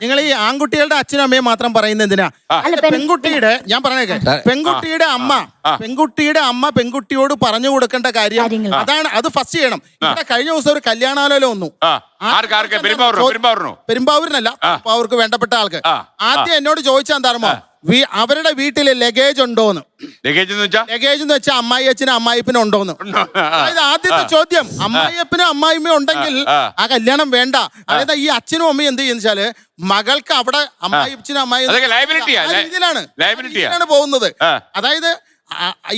നിങ്ങൾ ഈ ആൺകുട്ടികളുടെ അച്ഛനും അമ്മയും മാത്രം പറയുന്നത് എന്തിനാ? പെൺകുട്ടിയുടെ ഞാൻ പറഞ്ഞേക്കെ, പെൺകുട്ടിയുടെ അമ്മ പെൺകുട്ടിയോട് പറഞ്ഞു കൊടുക്കേണ്ട കാര്യം അതാണ്. അത് ഫസ്റ്റ് ചെയ്യണം. ഇവിടെ കഴിഞ്ഞ ദിവസം ഒരു കല്യാണാലോചന വന്നു. പെരുമ്പാവൂരിനല്ല, അവർക്ക് വേണ്ടപ്പെട്ട ആൾക്ക്. ആദ്യം എന്നോട് ചോദിച്ചാൽ എന്താണോ, അവരുടെ വീട്ടില് ലഗേജ് ഉണ്ടോന്ന്. ലഗേജ് എന്ന് വെച്ചാൽ അമ്മായി അച്ഛനും അമ്മായിപ്പിനും ഉണ്ടോന്ന്. അതായത് ആദ്യത്തെ ചോദ്യം, അമ്മായിയപ്പനും അമ്മായിമ്മയും ഉണ്ടെങ്കിൽ ആ കല്യാണം വേണ്ട. അതായത് ഈ അച്ഛനും അമ്മയും എന്ത് ചെയ്യുന്ന വെച്ചാല് മകൾക്ക് അവിടെ അമ്മായി അച്ഛനും രീതിയിലാണ് പോകുന്നത്. അതായത്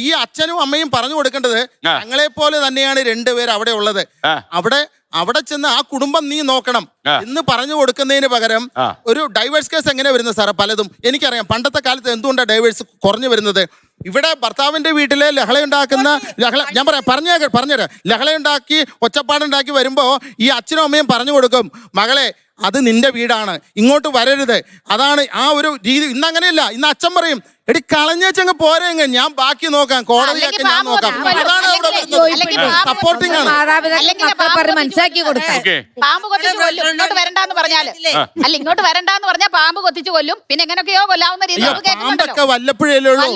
ഈ അച്ഛനും അമ്മയും പറഞ്ഞു കൊടുക്കേണ്ടത് ഞങ്ങളെ പോലെ തന്നെയാണ് രണ്ടുപേർ അവിടെ ഉള്ളത്. അവിടെ ചെന്ന് ആ കുടുംബം നീ നോക്കണം എന്ന് പറഞ്ഞു കൊടുക്കുന്നതിന് പകരം ഒരു ഡൈവേഴ്സ് കേസ് എങ്ങനെ വരുന്നത് സാറേ? പലതും എനിക്കറിയാം. പണ്ടത്തെ കാലത്ത് എന്തുകൊണ്ടാണ് ഡൈവേഴ്സ് കുറഞ്ഞു വരുന്നത്? ഇവിടെ ഭർത്താവിന്റെ വീട്ടിലെ ലഹളയുണ്ടാക്കുന്ന ഞാൻ പറഞ്ഞുതരാം. ലഹളയുണ്ടാക്കി ഒച്ചപ്പാടുണ്ടാക്കി വരുമ്പോ ഈ അച്ഛനും അമ്മയും പറഞ്ഞു കൊടുക്കും, മകളെ അത് നിന്റെ വീടാണ്, ഇങ്ങോട്ട് വരരുത്. അതാണ് ആ ഒരു രീതി. ഇന്ന് അങ്ങനെയല്ല. ഇന്ന് അച്ഛൻ പറയും, എടി കളഞ്ഞേച്ചങ്ങ് പോരെങ്ങ്, ഞാൻ ബാക്കി നോക്കാം, കോടതിയൊക്കെ ഞാൻ നോക്കാം. അതാണ് അവിടെ സപ്പോർട്ടിംഗ് ആണ്. മനസ്സിലാക്കി കൊടുക്കാം. പാമ്പ് കൊത്തിച്ചു കൊല്ലും, ഇങ്ങോട്ട് വരണ്ടെന്ന് പറഞ്ഞാല്. അല്ല, ഇങ്ങോട്ട് വരണ്ടെന്ന് പറഞ്ഞാൽ പാമ്പ് കൊത്തിച്ചു കൊല്ലും. പിന്നെ എങ്ങനെയൊക്കെയോ കൊല്ലാവുന്ന രീതി പാമ്പൊക്കെ വല്ലപ്പോഴേ ഉള്ളൂ.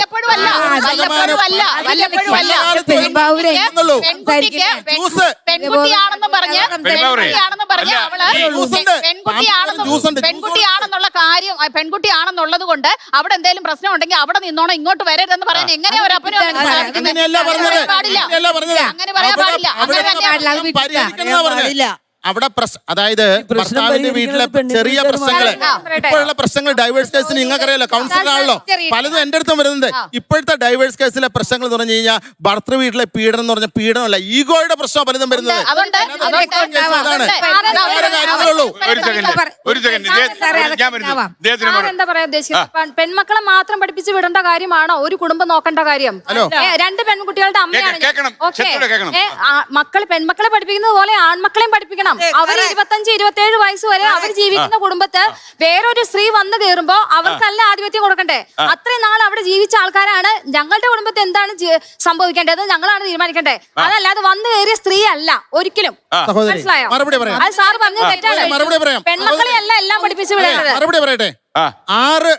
പെൺകുട്ടിയാണെന്നും പറഞ്ഞ് പെൺകുട്ടിയാണെന്നുള്ള കാര്യം, പെൺകുട്ടിയാണെന്നുള്ളത് കൊണ്ട് അവിടെ എന്തെങ്കിലും പ്രശ്നം ഉണ്ടെങ്കിൽ അവിടെ നിന്നോണം, ഇങ്ങോട്ട് വരരുതെന്ന് പറയാൻ എങ്ങനെ ഒരു അപ്പനും പാടില്ല. അങ്ങനെ പറയാൻ പാടില്ല. അവിടെ അതായത് ഭർത്താവിന്റെ വീട്ടിലെ ചെറിയ പ്രശ്നങ്ങള്, ഇപ്പോഴുള്ള പ്രശ്നങ്ങൾ ഡൈവേഴ്സ് കേസിന് നിങ്ങൾക്കറിയാലോ, കൗൺസിലറാണല്ലോ പലതും എന്റെ അടുത്തും വരുന്നത്. ഇപ്പോഴത്തെ ഡൈവേഴ്സ് കേസിലെ പ്രശ്നങ്ങൾ എന്ന് പറഞ്ഞു കഴിഞ്ഞാൽ ഭർത്തൃ വീട്ടിലെ പീഡനം എന്ന് പറഞ്ഞ പീഡനമല്ല, ഈഗോയുടെ പ്രശ്നം പലതും വരുന്നത്. എന്താ പറയാ ഉദ്ദേശിക്കുന്നത്? പെൺമക്കളെ മാത്രം പഠിപ്പിച്ച് വിടേണ്ട കാര്യമാണോ ഒരു കുടുംബം നോക്കേണ്ട കാര്യം? രണ്ട് പെൺകുട്ടികളുടെ അമ്മയാണ്. പെൺമക്കളെ പഠിപ്പിക്കുന്നത് പോലെ ആൺമക്കളെയും പഠിപ്പിക്കണം. അവർ 25-27 വയസ്സ് വരെ അവർ ജീവിക്കുന്ന കുടുംബത്ത് വേറൊരു സ്ത്രീ വന്നു കയറുമ്പോ അവർക്കല്ല ആധിപത്യം കൊടുക്കണ്ടേ? അത്രയും നാൾ അവിടെ ജീവിച്ച ആൾക്കാരാണ്. ഞങ്ങളുടെ കുടുംബത്തിൽ എന്താണ് സംഭവിക്കേണ്ടത് ഞങ്ങളാണ് തീരുമാനിക്കേണ്ടത്. അതല്ലാതെ വന്നു കയറിയ സ്ത്രീ അല്ല ഒരിക്കലും. മനസ്സിലായോ? അത് സാറ് പറഞ്ഞത് തെറ്റാണ്. പെൺമക്കളെ അല്ല എല്ലാം പഠിപ്പിച്ചു വിടേണ്ടത്. മറുപടി പറയട്ടെ. 6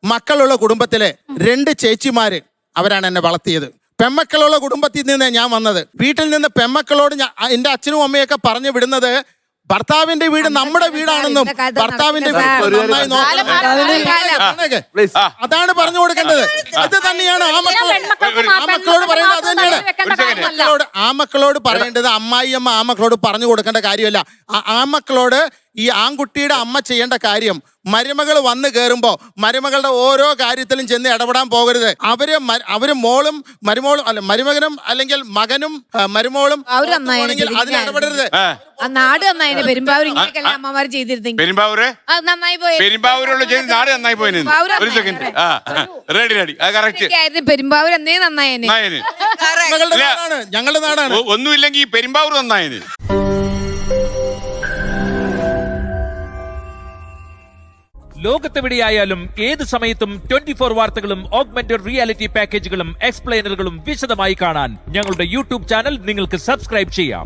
മക്കളുള്ള കുടുംബത്തിലെ 2 ചേച്ചിമാര് അവരാണ് എന്നെ വളർത്തിയത്. പെമ്മക്കളുള്ള കുടുംബത്തിൽ നിന്ന് ഞാൻ വന്നത്. വീട്ടിൽ നിന്ന് പെമ്മക്കളോട് എന്റെ അച്ഛനും അമ്മയൊക്കെ പറഞ്ഞു വിടുന്നത് ഭർത്താവിന്റെ വീട് നമ്മുടെ വീടാണെന്നും ഭർത്താവിന്റെ വീട് നന്നായി നോക്കണം, അതാണ് പറഞ്ഞു കൊടുക്കേണ്ടത്. അത് തന്നെയാണ് ആ മക്കളോട് പറയേണ്ടത്. അത് തന്നെയാണ് ആ മക്കളോട് പറയേണ്ടത്. അമ്മായിയമ്മ ആ മക്കളോട് പറഞ്ഞു കൊടുക്കേണ്ട കാര്യമല്ല. ആ മക്കളോട് ഈ ആൺകുട്ടിയുടെ അമ്മ ചെയ്യേണ്ട കാര്യം, മരുമകൾ വന്നു കയറുമ്പോ മരുമകളുടെ ഓരോ കാര്യത്തിലും ചെന്ന് ഇടപെടാൻ പോകരുത്. അവര് മോളും മരുമോളും അല്ല, മരുമകനും അല്ലെങ്കിൽ മകനും മരുമോളും അതിന് ഇടപെടരുത്. നാട് നന്നായി. പെരുമ്പാവൂർ ഇങ്ങനെയൊക്കെ അമ്മമാർ ചെയ്തിരുന്നെങ്കിൽ നന്നായി പോയി. പെരുമ്പാവൂർ എന്നേ നന്നായേനെ. ഞങ്ങളുടെ നാടാണ്. ഒന്നുമില്ലെങ്കിൽ പെരുമ്പാവൂർ നന്നായേനെ. ലോകത്തെവിടെയായാലും ഏത് സമയത്തും 24 വാർത്തകളും ഓഗ്മെന്റഡ് റിയാലിറ്റി പാക്കേജുകളും എക്സ്പ്ലെയിനറുകളും വിശദമായി കാണാൻ ഞങ്ങളുടെ യൂട്യൂബ് ചാനൽ നിങ്ങൾക്ക് സബ്സ്ക്രൈബ് ചെയ്യാം.